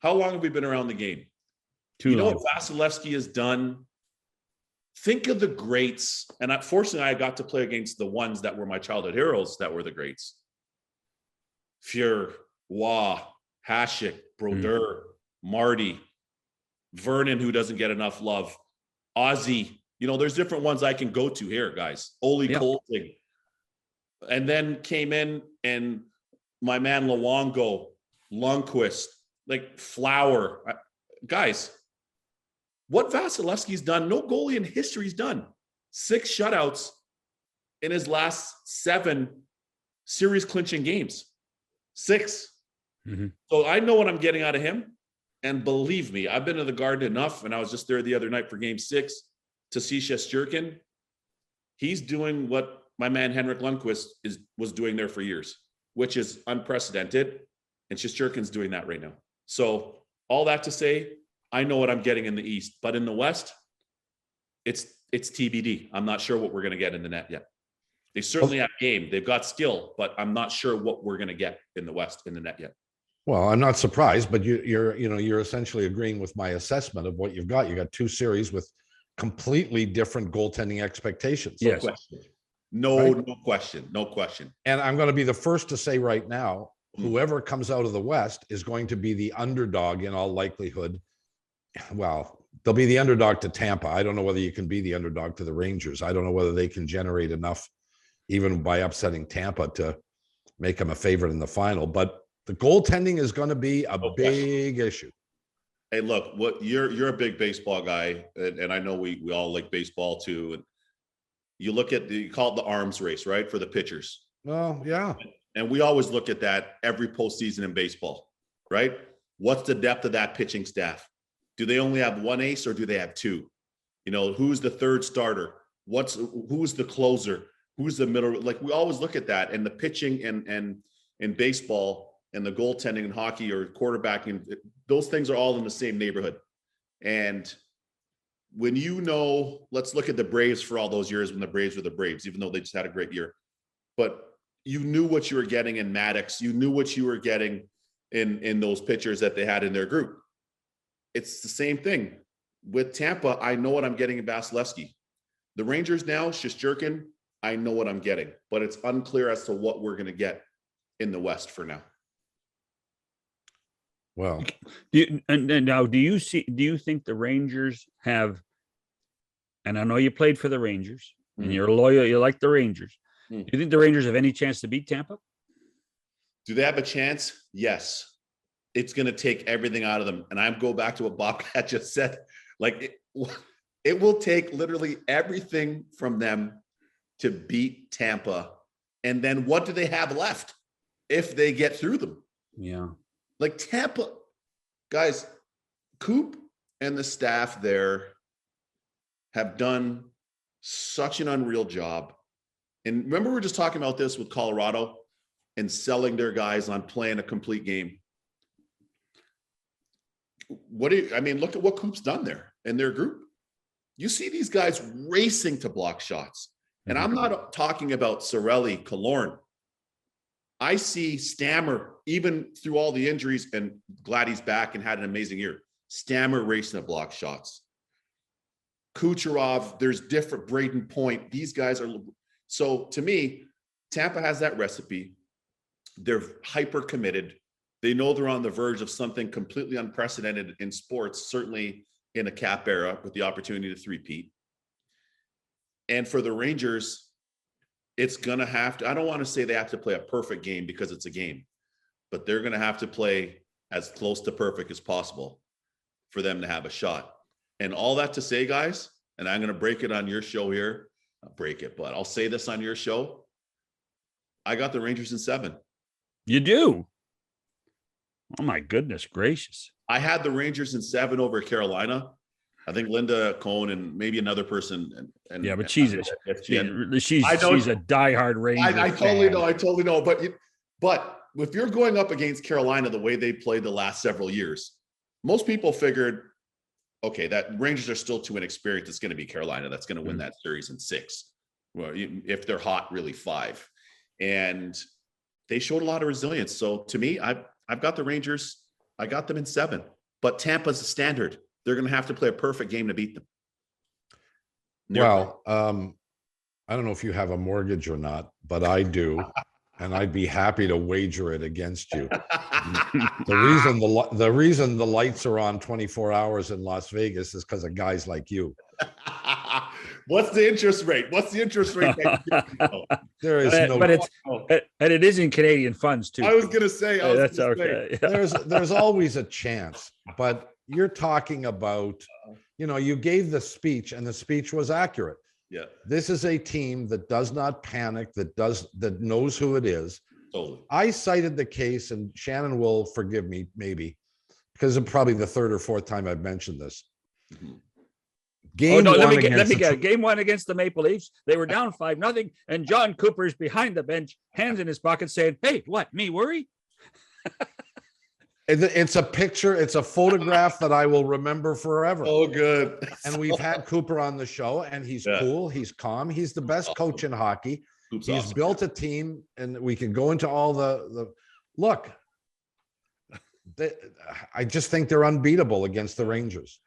How long have we been around the game? Too long. Know what Vasilevsky has done? Think of the greats. And fortunately, I got to play against the ones that were my childhood heroes that were the greats. Fuhr, Waugh, Hasek, Brodeur, Marty, Vernon, who doesn't get enough love, Ozzy. There's different ones I can go to here, guys. Ole Kolting. And then came in and my man Luongo, Lundqvist, like Flower. Guys, what Vasilevsky's done, no goalie in history's done. 6 shutouts in his last 7 series clinching games. 6. Mm-hmm. So I know what I'm getting out of him. And believe me, I've been to the Garden enough, and I was just there the other night for game 6 to see Shesterkin. He's doing what my man Henrik Lundqvist was doing there for years, which is unprecedented. And Shesterkin's doing that right now. So all that to say, I know what I'm getting in the East, but in the West, it's TBD. I'm not sure what we're going to get in the net yet. They certainly have game. They've got skill, but I'm not sure what we're going to get in the West in the net yet. Well, I'm not surprised, but you're essentially agreeing with my assessment of what you've got. You got 2 series with completely different goaltending expectations. Yes. No question. And I'm going to be the first to say right now, whoever comes out of the West is going to be the underdog in all likelihood. Well, they'll be the underdog to Tampa. I don't know whether you can be the underdog to the Rangers. I don't know whether they can generate enough, even by upsetting Tampa, to make them a favorite in the final. But the goaltending is going to be a big issue. Hey, look, what you're a big baseball guy, and I know we all like baseball too. And you look at you call it the arms race, right, for the pitchers. Oh, yeah. And we always look at that every postseason in baseball, right? What's the depth of that pitching staff? Do they only have 1 ace or do they have 2? Who's the third starter? Who's the closer? Who's the middle? Like, we always look at that. And the pitching and in baseball and the goaltending in hockey or quarterbacking, those things are all in the same neighborhood. And when let's look at the Braves for all those years when the Braves were the Braves, even though they just had a great year. But you knew what you were getting in Maddox. You knew what you were getting in those pitchers that they had in their group. It's the same thing. With Tampa, I know what I'm getting in Vasilevsky. The Rangers now, Shesterkin, I know what I'm getting. But it's unclear as to what we're going to get in the West for now. Well, do you think the Rangers have, and I know you played for the Rangers and you're loyal, you like the Rangers. Do you think the Rangers have any chance to beat Tampa? Do they have a chance? Yes. It's going to take everything out of them. And I'm go back to what Bobcat just said. Like, it will take literally everything from them to beat Tampa. And then what do they have left if they get through them? Yeah. Like Tampa, guys, Coop and the staff there have done such an unreal job. And remember, we were just talking about this with Colorado and selling their guys on playing a complete game. Look at what Coop's done there in their group. You see these guys racing to block shots. And I'm not talking about Cirelli, Killorn. I see Stammer, even through all the injuries, and glad he's back and had an amazing year. Stammer racing to block shots. Kucherov, there's different, Braden Point. These guys are, so to me, Tampa has that recipe. They're hyper committed. They know they're on the verge of something completely unprecedented in sports, certainly in a cap era with the opportunity to three-peat. And for the Rangers, it's going to have to, I don't want to say they have to play a perfect game because it's a game, but they're going to have to play as close to perfect as possible for them to have a shot. And all that to say, guys, and I'm going to break it on your show here, not break it, but I'll say this on your show. I got the Rangers in 7. You do? Oh my goodness gracious. I had the Rangers in 7 over Carolina. I think Linda Cohn and maybe another person. And yeah, but she's a diehard Ranger. I totally know. But if you're going up against Carolina the way they played the last several years, most people figured, okay, that Rangers are still too inexperienced. It's going to be Carolina that's going to win that series in 6. Well, if they're hot, really 5. And they showed a lot of resilience. So to me, I've got the Rangers I got them in 7, but Tampa's the standard. They're going to have to play a perfect game to beat them. Well, I don't know if you have a mortgage or not, but I do, and I'd be happy to wager it against you. The reason the lights are on 24 hours in Las Vegas is because of guys like you. What's the interest rate? What's the interest rate? There is no, but it is in Canadian funds too. I was going to say, That's okay. there's always a chance, but you're talking about, you gave the speech and the speech was accurate. Yeah. This is a team that does not panic, that knows who it is. Totally. I cited the case, and Shannon will forgive me, maybe, because it's probably the 3rd or 4th time I've mentioned this. Let me get game 1 against the Maple Leafs. They were down 5-0, and John Cooper's behind the bench, hands in his pocket, saying, "Hey, what? Me worry?" It's a picture. It's a photograph that I will remember forever. Oh, good. And we've had Cooper on the show, and he's cool. He's calm. He's the best coach in hockey. He's built a team, and we can go into all the look. I just think they're unbeatable against the Rangers.